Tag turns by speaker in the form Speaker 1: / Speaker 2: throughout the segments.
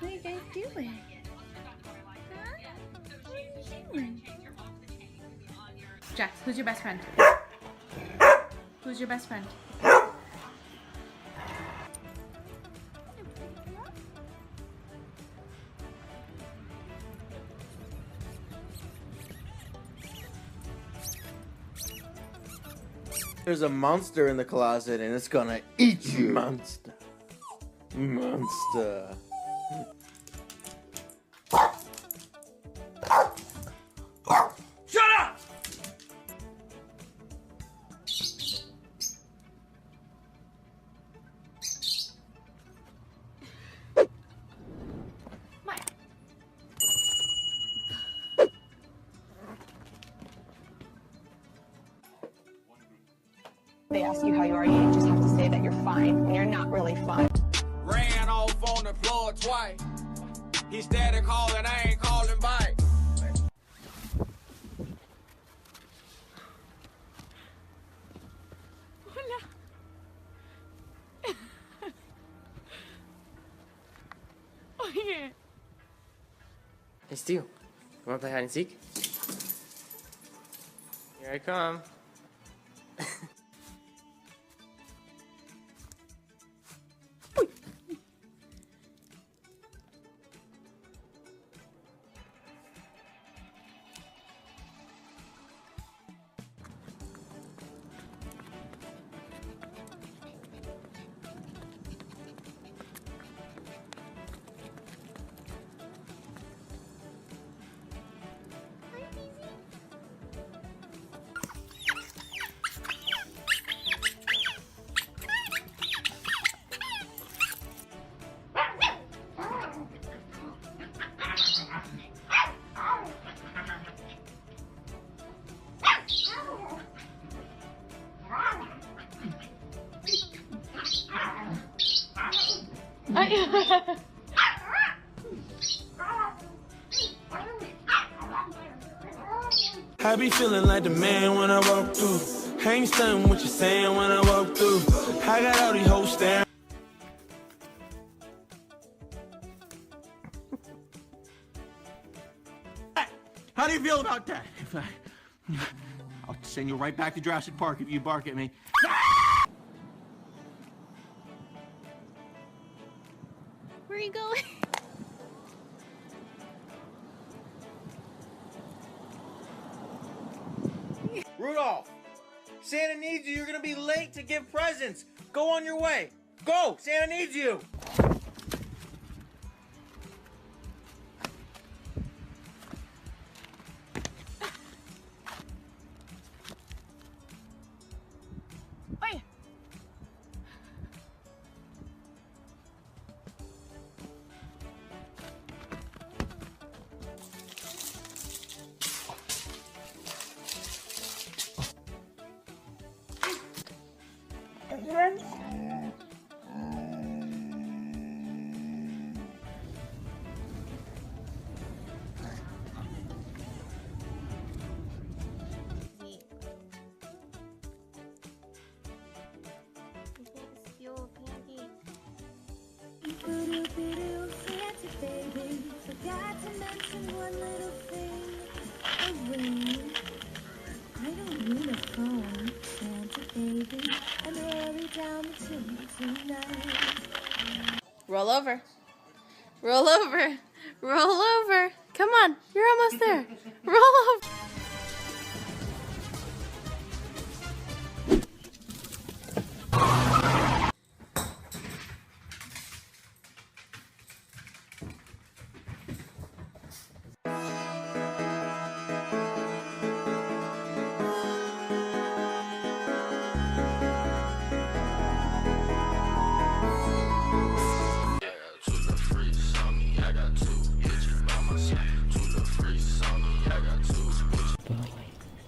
Speaker 1: What are you guys doing? Huh? What are you doing? Jax, who's your best friend? Who's your best friend?
Speaker 2: There's a monster in the closet and it's gonna eat you. Monster. Monster. Shut up!
Speaker 1: Maya.
Speaker 3: They ask you how you are, you just have to say that you're fine when you're not really fine.
Speaker 4: Ran off on the floor twice. He started calling, I ain't calling back.
Speaker 1: Oye.
Speaker 5: Hey, Stu, you wanna play hide and seek? Here I come.
Speaker 6: I be feeling like the man when I walk through. Ain't stunning what you're saying when I walk through. I got all these hoes staring. How do you feel about that? I'll send you right back to Jurassic Park if you bark at me.
Speaker 1: Where are you going?
Speaker 2: Rudolph! Santa needs you. You're gonna be late to give presents. Go on your way. Go! Santa needs you.
Speaker 1: Oye.
Speaker 7: Forgot to mention one little thing. A ring. I don't need a phone. Santa baby. And hurry down the chimney tonight.
Speaker 1: Roll over. Roll over. Roll over. Come on. You're almost there. Roll over.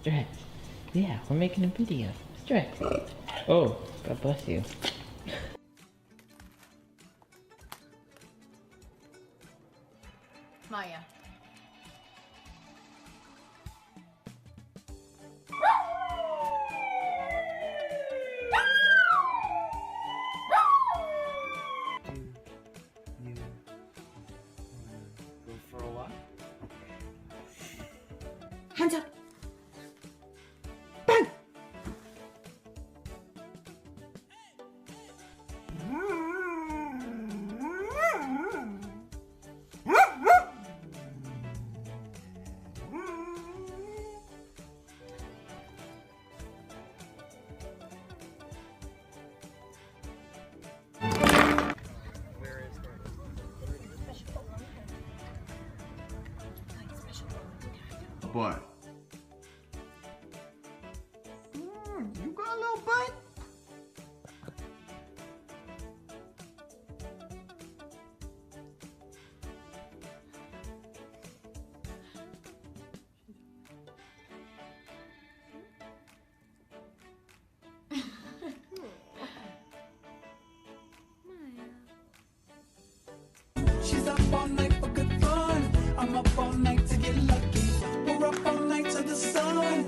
Speaker 5: Stretch. Yeah, we're making a video. Stretch. Oh, God bless you.
Speaker 1: Maya. Hands up. Bang.
Speaker 2: Butt. You got a little butt?
Speaker 6: She's up all night for good fun. I'm up all night to get lucky. We're up all night to the sun.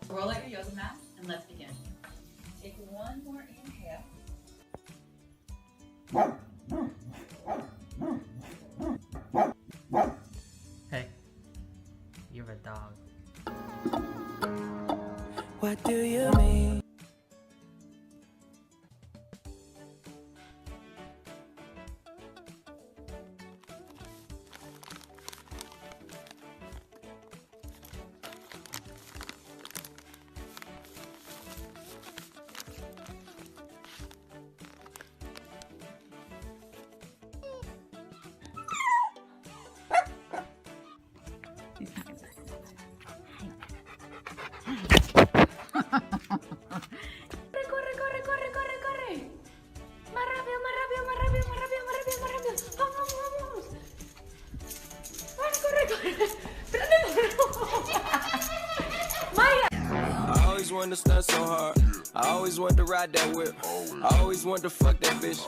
Speaker 8: Roll out your yoga mat and let's begin. Take one more inhale.
Speaker 5: Hey, you're a dog.
Speaker 6: What do you mean?
Speaker 1: Corre, corre, corre, corre, corre. Más rápido, más rápido, más rápido, más rápido, más rápido, más rápido. Vamos, vamos, vamos. Corre, corre, corre. Maya.
Speaker 4: I always wanted to stunt so hard. I always wanted to ride that whip. I always wanted to fuck that bitch.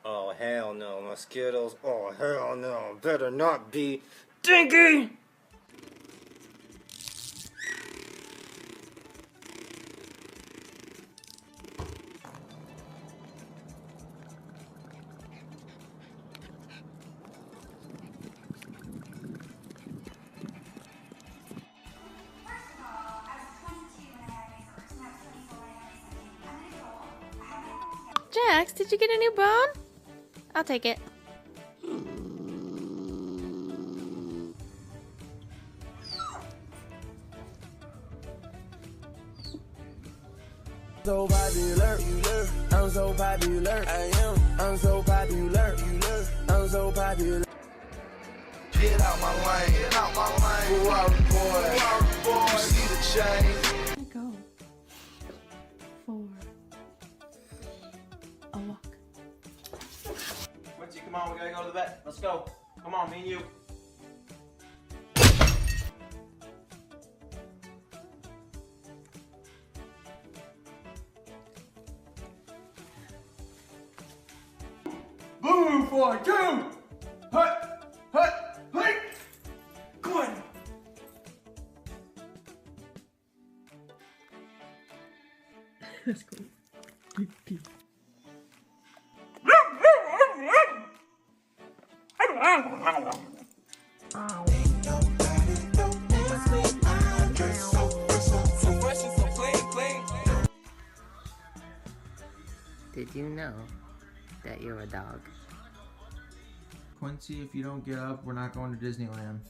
Speaker 2: Oh, hell no, my Skittles. Oh, hell no. Better not be dinky!
Speaker 1: Jax, did you get a new bone? I'll take it.
Speaker 6: So popular, I'm so popular, I am. I'm so popular, I'm so popular. Get out my lane, get out my lane. Ferrari boy, you see the change.
Speaker 1: Go. For a walk.
Speaker 2: Quincy, come on, we gotta go to the vet. Let's go. Come on, me and you. Boom for two! Hut! Hut! Hut! Come on!
Speaker 5: That's cool. Did you know that you're a dog?
Speaker 2: Quincy, if you don't get up, we're not going to Disneyland.